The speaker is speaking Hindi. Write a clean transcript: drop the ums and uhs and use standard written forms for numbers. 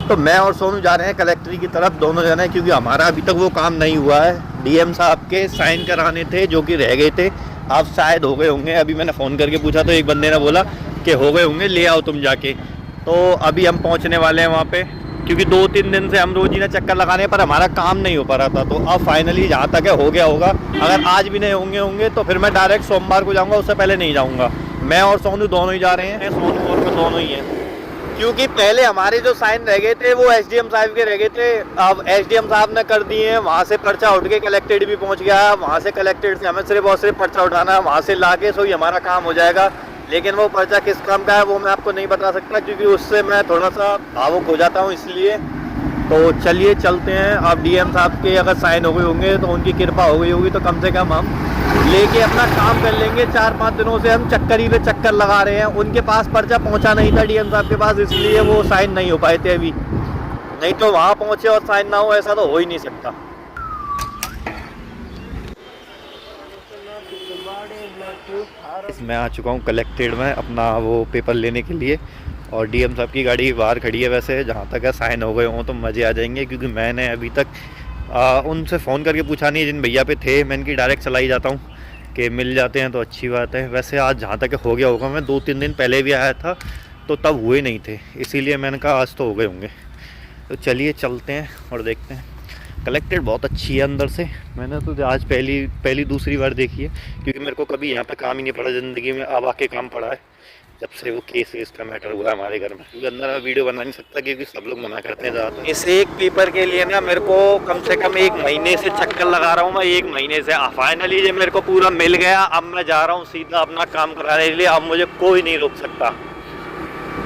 तो मैं और सोनू जा रहे हैं कलेक्ट्री की तरफ, दोनों जने, क्योंकि हमारा अभी तक वो काम नहीं हुआ है। डीएम साहब के साइन कराने थे जो कि रह गए थे, अब शायद हो गए होंगे। अभी मैंने फ़ोन करके पूछा तो एक बंदे ने बोला कि हो गए होंगे, ले आओ तुम जाके। तो अभी हम पहुंचने वाले हैं वहाँ पे, क्योंकि 2-3 दिन से हम रोज ही ना चक्कर लगाने पर हमारा काम नहीं हो पा रहा था। तो अब फाइनली जहाँ तक है हो गया होगा। अगर आज भी नहीं होंगे तो फिर मैं डायरेक्ट सोमवार को जाऊँगा, उससे पहले नहीं जाऊँगा। मैं और सोनू दोनों ही जा रहे हैं, सोनू और मैं दोनों ही हैं। क्योंकि पहले हमारे जो साइन रह गए थे वो एसडीएम साहब के रह गए थे, अब एसडीएम साहब ने कर दिए हैं। वहाँ से पर्चा उठ के कलेक्टेड भी पहुँच गया, वहाँ से कलेक्टेड से हमें सिर्फ और सिर्फ पर्चा उठाना है, वहाँ से ला के सो ही हमारा काम हो जाएगा। लेकिन वो पर्चा किस काम का है वो मैं आपको नहीं बता सकता, क्योंकि उससे मैं थोड़ा सा भावुक हो जाता हूँ, इसलिए। तो चलिए चलते हैं। अब डीएम साहब के अगर साइन हो गए होंगे तो उनकी कृपा हो गई होगी, तो कम से कम हम लेके अपना काम कर लेंगे। 4-5 दिनों से हम चक्कर ही पे चक्कर लगा रहे हैं। उनके पास पर्चा पहुंचा नहीं था डीएम साहब के पास, इसलिए वो साइन नहीं हो पाए थे अभी। नहीं तो वहां पहुंचे और साइन ना हो, ऐसा तो हो ही नहीं सकता। मैं आ चुका हूँ कलेक्टेड में अपना वो पेपर लेने के लिए, और डीएम साहब की गाड़ी बाहर खड़ी है। वैसे जहाँ तक है साइन हो गए हों तो मज़े आ जाएंगे, क्योंकि मैंने अभी तक उनसे फ़ोन करके पूछा नहीं, जिन भैया पे थे मैं इनकी डायरेक्ट चला ही जाता हूँ कि मिल जाते हैं तो अच्छी बात है। वैसे आज जहाँ तक हो गया होगा, मैं 2-3 दिन पहले भी आया था तो तब हुए नहीं थे, इसीलिए मैंने कहा आज तो हो गए होंगे। तो चलिए चलते हैं और देखते हैं। कलेक्टेड बहुत अच्छी है अंदर से, मैंने तो आज पहली दूसरी बार देखी है, क्योंकि मेरे को कभी यहाँ पे काम ही नहीं पड़ा ज़िंदगी में। अब आके काम पड़ा है जब से वो केस का मैटर हुआ है हमारे घर में, क्योंकि अंदर मैं वीडियो बना नहीं सकता क्योंकि सब लोग मना करते हैं ज़्यादा। इस एक पेपर के लिए ना मेरे को कम से कम 1 महीने से चक्कर लगा रहा हूँ मैं, 1 महीने से। फाइनली ये मेरे को पूरा मिल गया। अब मैं जा रहा हूँ सीधा अपना काम कराने के लिए, अब मुझे कोई नहीं रोक सकता।